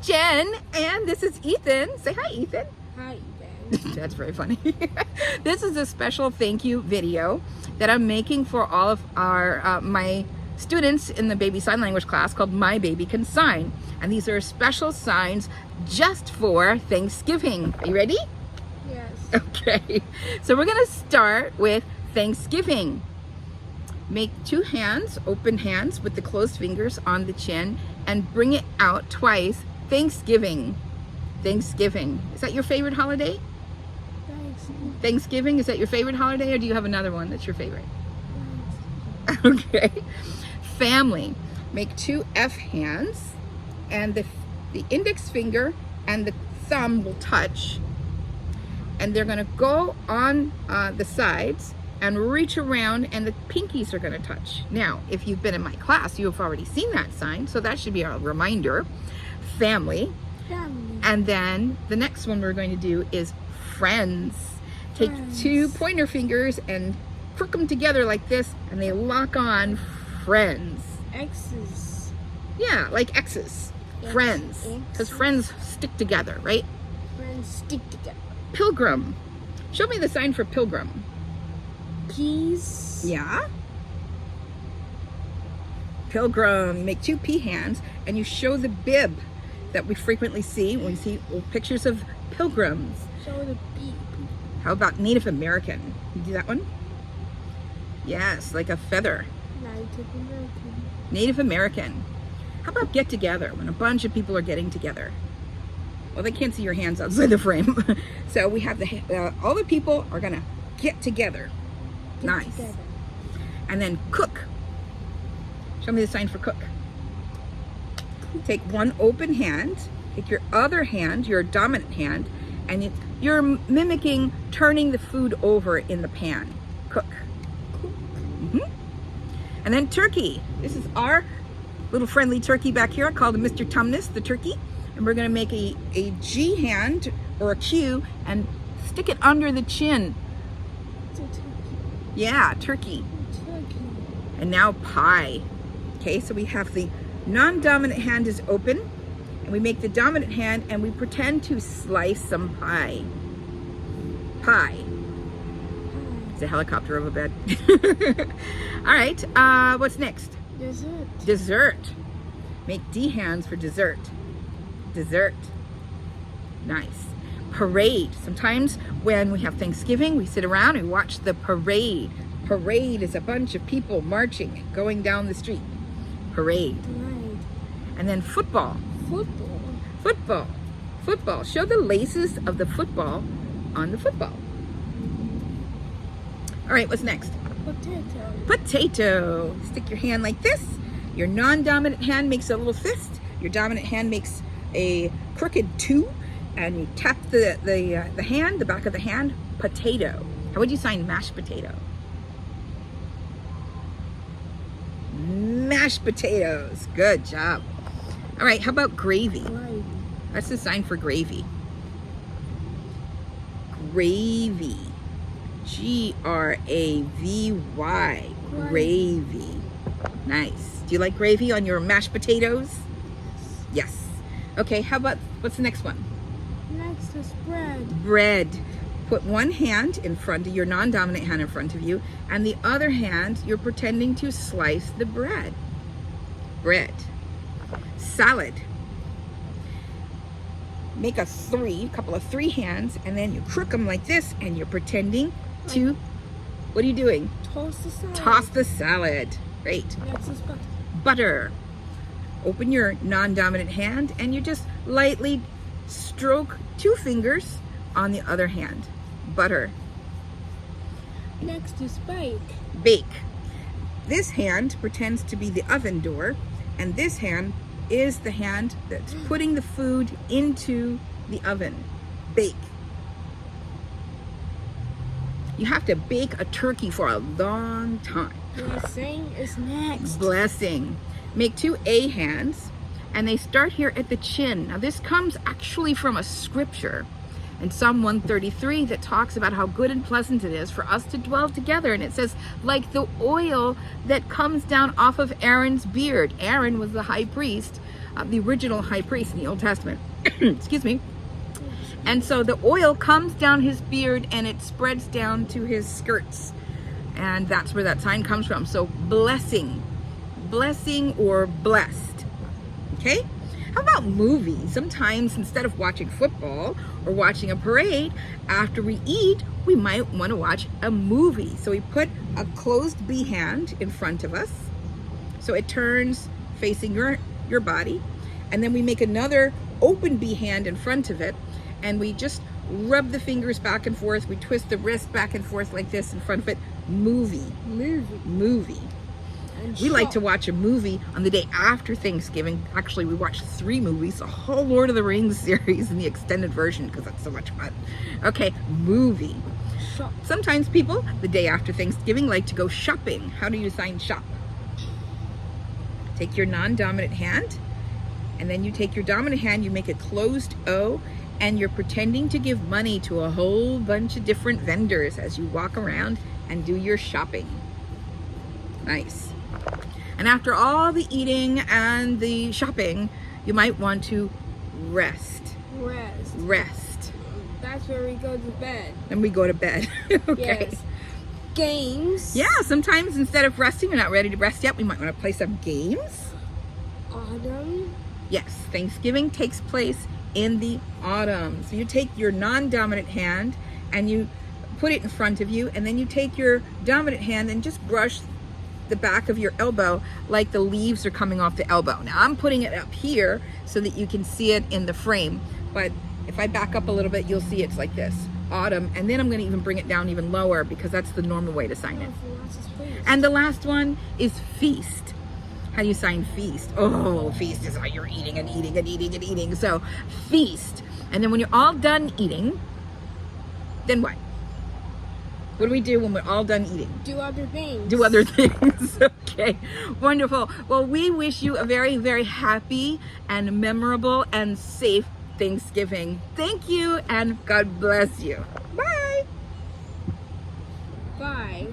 Jen, and this is Ethan. Say hi, Ethan. Hi, Ethan. That's very funny. This is a special thank you video that I'm making for all of our my students in the baby sign language class called My Baby Can Sign. And these are special signs just for Thanksgiving. Are you ready? Yes. Okay. So we're going to start with Thanksgiving. Make two hands, open hands with the closed fingers on the chin, and bring it out twice. Thanksgiving. Thanksgiving. Is that your favorite holiday? Thanks. Thanksgiving, is that your favorite holiday, or do you have another one that's your favorite? Okay. Family. Make two F hands, and the index finger and the thumb will touch, and they're going to go on the sides and reach around, and the pinkies are going to touch. Now, if you've been in my class, you have already seen that sign, so that should be a reminder. Family. Family. And then the next one we're going to do is friends. Take Friends. two pointer fingers and crook them together like this, and they lock on. Friends. X's. Yeah, like X's. X, Friends. Because X. friends stick together, right? Friends stick together. Pilgrim. Show me the sign for Pilgrim. Keys. Yeah. Pilgrim. You make two P hands and you show the bib that we frequently see when we see old pictures of pilgrims. Show the beep. How about Native American? You do that one? Yes, like a feather. Native American. Native American. How about get together, when a bunch of people are getting together? Well, they can't see your hands outside the frame. So we have all the people are gonna get together. Get Nice. together. And then cook. Show me the sign for cook. Take one open hand, take your other hand, your dominant hand, and you're mimicking turning the food over in the pan. Cook. Mm-hmm. And then turkey. This is our little friendly turkey back here. I call him Mr. Tumnus, the turkey. And we're going to make a G hand or a Q and stick it under the chin. It's a turkey. Yeah, turkey. Turkey. And now pie. Okay, so we have the non-dominant hand is open, and we make the dominant hand and we pretend to slice some pie. Pie. It's a helicopter over bed. All right, what's next? Dessert. Dessert. Make D hands for dessert. Dessert. Nice. Parade. Sometimes when we have Thanksgiving, we sit around and watch the parade. Parade is a bunch of people marching, going down the street. Parade. Right. And then football. Football. Football. Football. Show the laces of the football on the football. All right, what's next? Potato. Potato. Stick your hand like this. Your non-dominant hand makes a little fist. Your dominant hand makes a crooked 2, and you tap the hand, the back of the hand. Potato. How would you sign mashed potato? Mashed potatoes. Good job. All right, how about gravy? Gravy. That's the sign for gravy. Gravy. Gravy. Gravy. Nice. Do you like gravy on your mashed potatoes? Yes. Okay, how about, what's the next one? Next is bread. Bread. Put one hand in front of your non-dominant hand in front of you, and the other hand, you're pretending to slice the bread. Bread. Salad. Make a couple of three hands, and then you crook them like this, and you're pretending to, what are you doing? Toss the salad. Toss the salad. Great. Next is butter. Butter. Open your non-dominant hand, and you just lightly stroke two fingers on the other hand. Butter. Next is bake. Bake. This hand pretends to be the oven door, and this hand is the hand that's putting the food into the oven. Bake. You have to bake a turkey for a long time. Blessing is next. Blessing. Make two A hands, and they start here at the chin. Now this comes actually from a scripture in Psalm 133 that talks about how good and pleasant it is for us to dwell together. And it says, like the oil that comes down off of Aaron's beard. Aaron was the high priest the original high priest in the Old Testament. Excuse me. And so the oil comes down his beard and it spreads down to his skirts. And that's where that sign comes from. So blessing or blessed. Okay? How about movies? Sometimes instead of watching football or watching a parade, after we eat, we might want to watch a movie. So we put a closed B hand in front of us, so it turns facing your body. And then we make another open B hand in front of it, and we just rub the fingers back and forth. We twist the wrist back and forth like this in front of it. Movie. We like to watch a movie on the day after Thanksgiving. Actually, we watched 3 movies, the whole Lord of the Rings series in the extended version, because that's so much fun. Okay, movie. Shop. Sometimes people, the day after Thanksgiving, like to go shopping. How do you sign shop? Take your non-dominant hand, and then you take your dominant hand, you make a closed O, and you're pretending to give money to a whole bunch of different vendors as you walk around and do your shopping. Nice. And after all the eating and the shopping, you might want to rest. That's where we go to bed. And we go to bed. Okay. Yes. Games. Yeah, sometimes instead of resting, we're not ready to rest yet, we might want to play some games. Autumn. Yes, Thanksgiving takes place in the autumn. So you take your non-dominant hand and you put it in front of you, and then you take your dominant hand and just brush the back of your elbow like the leaves are coming off the elbow. Now I'm putting it up here so that you can see it in the frame, but if I back up a little bit, you'll see it's like this, autumn, and then I'm going to even bring it down even lower because that's the normal way to sign it. And the last one is feast. How do you sign feast? Oh, feast is how you're eating and eating and eating and eating. So feast. And then when you're all done eating, then what? What do we do when we're all done eating? Do other things. Do other things. Okay, wonderful. Well, we wish you a very, very happy and memorable and safe Thanksgiving. Thank you, and God bless you. Bye. Bye.